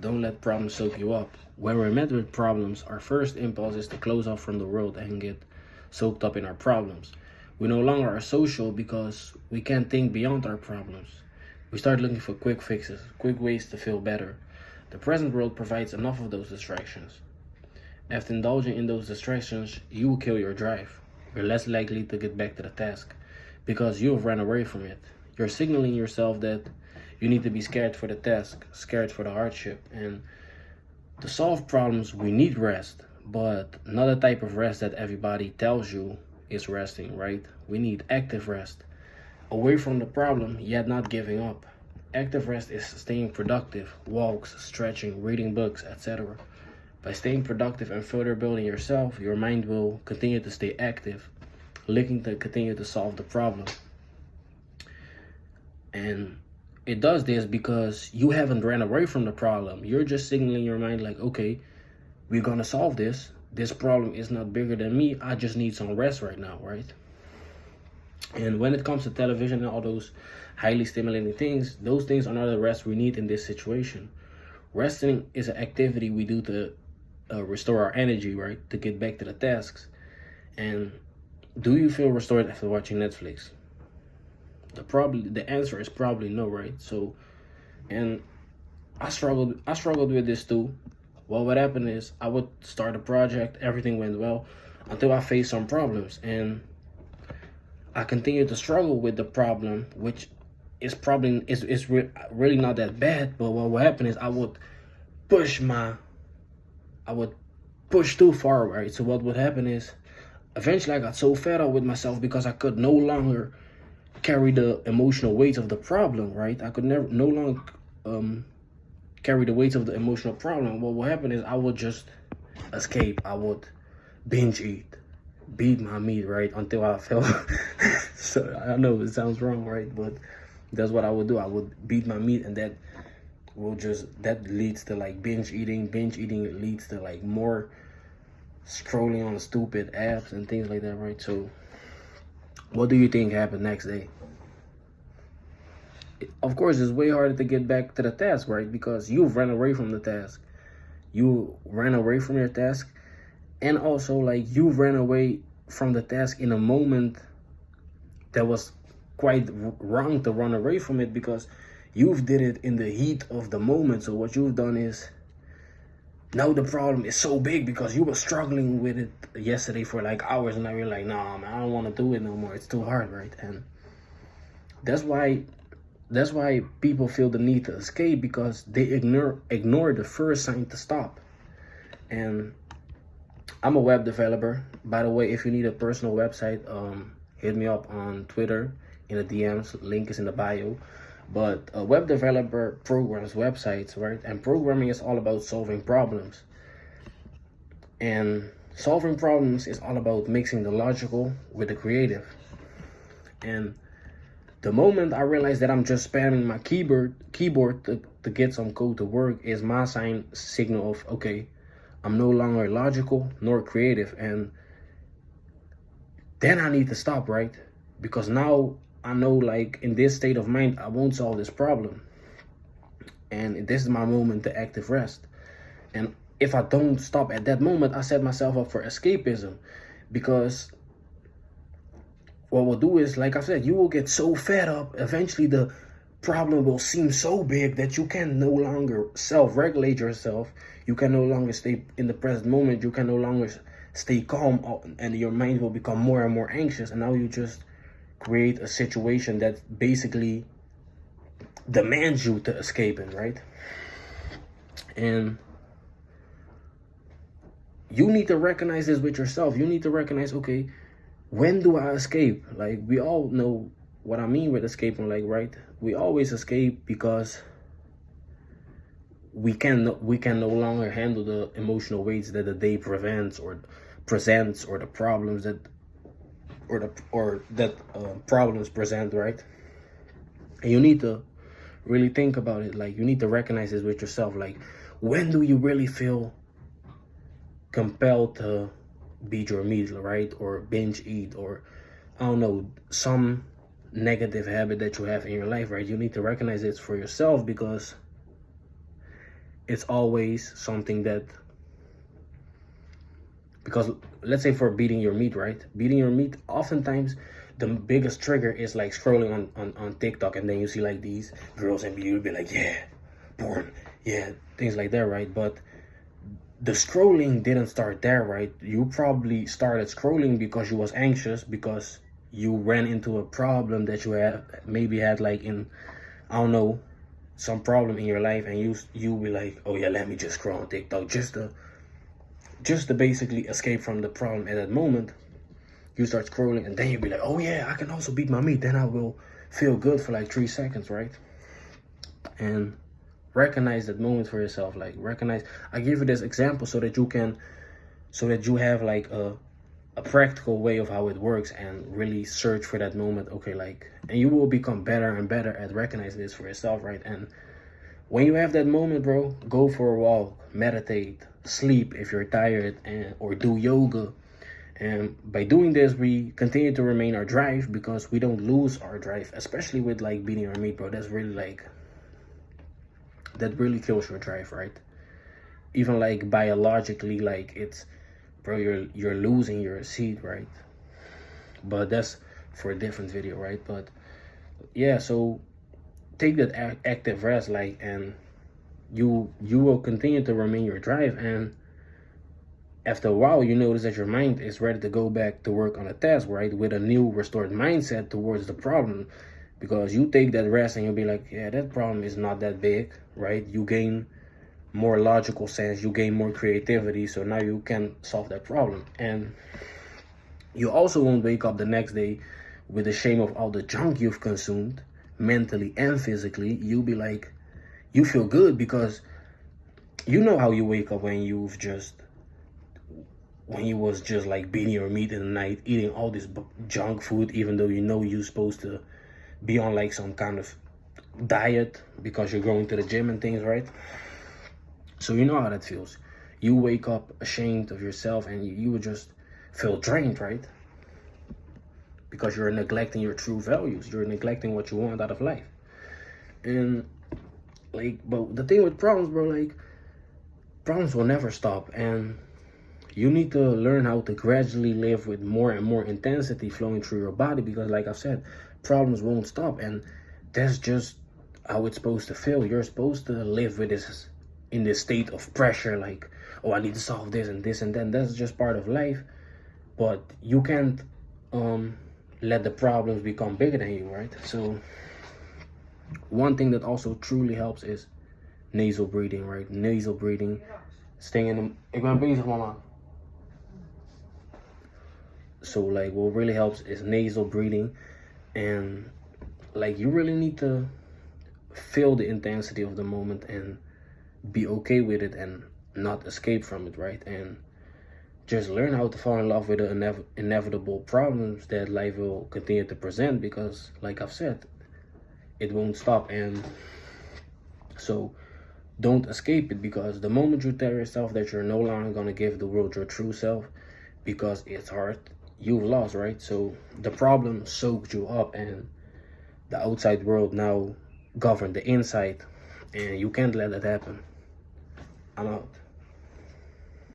Don't let problems soak you up. When we're met with problems, our first impulse is to close off from the world and get soaked up in our problems. We no longer are social because we can't think beyond our problems. We start looking for quick fixes, quick ways to feel better. The present world provides enough of those distractions. After indulging in those distractions, you will kill your drive. You're less likely to get back to the task because you have run away from it. You're signaling yourself that you need to be scared for the task, scared for the hardship. And to solve problems, we need rest, but not the type of rest that everybody tells you is resting, right? We need active rest, away from the problem, yet not giving up. Active rest is staying productive, walks, stretching, reading books, etc. By staying productive and further building yourself, your mind will continue to stay active, looking to continue to solve the problem. And it does this because you haven't ran away from the problem. You're just signaling your mind like, okay, we're gonna solve this. This problem is not bigger than me. I just need some rest right now, right? And when it comes to television and all those highly stimulating things, those things are not the rest we need in this situation. Resting is an activity we do to restore our energy, right? To get back to the tasks. And do you feel restored after watching Netflix? The answer is probably no, right? So, and I struggled with this too. Well, what happened is I would start a project, everything went well until I faced some problems, and I continued to struggle with the problem, which is probably really not that bad. But what would happen is I would push too far, right? So what would happen is eventually I got so fed up with myself because I could no longer carry the emotional weight of the problem, right? I could no longer carry the weight of the emotional problem. What would happen is I would just escape. I would binge eat, beat my meat, right? Until I felt, so I know it sounds wrong, right? But that's what I would do. I would beat my meat, and that leads to like binge eating. Binge eating leads to like more scrolling on stupid apps and things like that, right? So what do you think happened next day? Of course, it's way harder to get back to the task, right? Because you've run away from the task. You ran away from your task. And also, like, you ran away from the task in a moment that was quite wrong to run away from it, because you've did it in the heat of the moment. So what you've done is, now the problem is so big because you were struggling with it yesterday for like hours, and now you're like, nah, man, I don't want to do it no more. It's too hard, right? And that's why people feel the need to escape, because they ignore the first sign to stop. And I'm a web developer. By the way, if you need a personal website, hit me up on Twitter in the DMs. Link is in the bio. But a web developer programs websites, right? And programming is all about solving problems. And solving problems is all about mixing the logical with the creative. And the moment I realize that I'm just spamming my keyboard to get some code to work is my signal of, okay, I'm no longer logical nor creative. And then I need to stop, right? Because now I know, like, in this state of mind, I won't solve this problem. And this is my moment to active rest. And if I don't stop at that moment, I set myself up for escapism. Because what we'll do is, like I said, you will get so fed up. Eventually, the problem will seem so big that you can no longer self-regulate yourself. You can no longer stay in the present moment. You can no longer stay calm, and your mind will become more and more anxious. And now you just create a situation that basically demands you to escape in, right? And you need to recognize this with yourself. You need to recognize, okay, when do I escape? Like, we all know what I mean with escaping, like, right? We always escape because we can no longer handle the emotional weights that the day presents, or the problems that problems present, right? And you need to really think about it. Like, you need to recognize this with yourself. Like, when do you really feel compelled to beat your meat, right? Or binge eat, or I don't know, some negative habit that you have in your life, right? You need to recognize it for yourself, because it's always something that, because let's say for beating your meat, right? Beating your meat, oftentimes the biggest trigger is like scrolling on TikTok, and then you see like these girls and you'll be like, yeah, porn, yeah, things like that, right? But the scrolling didn't start there, right? You probably started scrolling because you was anxious, because you ran into a problem that you had maybe had like in, I don't know, some problem in your life, and you be like, oh yeah, let me just scroll on TikTok just to basically escape from the problem at that moment. You start scrolling, and then you be like, oh yeah, I can also beat my meat, then I will feel good for like 3 seconds, right? And recognize that moment for yourself. Like, recognize, I give you this example so that you have like a practical way of how it works, and really search for that moment. Okay, like, and you will become better and better at recognizing this for yourself, right? And when you have that moment, bro, go for a walk, meditate, sleep if you're tired, or do yoga. And by doing this, we continue to remain our drive, because we don't lose our drive, especially with like beating our meat, bro. That's really like, that really kills your drive, right? Even like biologically, like, it's, bro, you're losing your seed, right? But that's for a different video, right? But yeah, so take that active rest, like, and you will continue to remain your drive. And after a while, you notice that your mind is ready to go back to work on a task, right? With a new restored mindset towards the problem, because you take that rest and you'll be like, yeah, that problem is not that big, right? You gain more logical sense, you gain more creativity, so now you can solve that problem. And you also won't wake up the next day with the shame of all the junk you've consumed, mentally and physically. You'll be like, you feel good, because you know how you wake up when you was just like beating your meat in the night, eating all this junk food, even though you know you're supposed to be on like some kind of diet because you're going to the gym and things, right? So you know how that feels. You wake up ashamed of yourself, and you would just feel drained, right? Because you're neglecting your true values. You're neglecting what you want out of life. And like, but the thing with problems, bro, like, problems will never stop. And you need to learn how to gradually live with more and more intensity flowing through your body, because like I've said, problems won't stop. And that's just how it's supposed to feel. You're supposed to live with this, in this state of pressure, like, oh, I need to solve this and this and then. That's just part of life. But you can't let the problems become bigger than you, right? So one thing that also truly helps is nasal breathing, right? Nasal breathing, staying in the, ik ben bezig, mama. So like, what really helps is nasal breathing. And like, you really need to feel the intensity of the moment and be okay with it, and not escape from it, right? And just learn how to fall in love with the inevitable problems that life will continue to present, because like I've said, it won't stop. And so don't escape it, because the moment you tell yourself that you're no longer going to give the world your true self because it's hard, you've lost, right? So the problem soaked you up, and the outside world now govern the inside, and you can't let that happen. I'm out.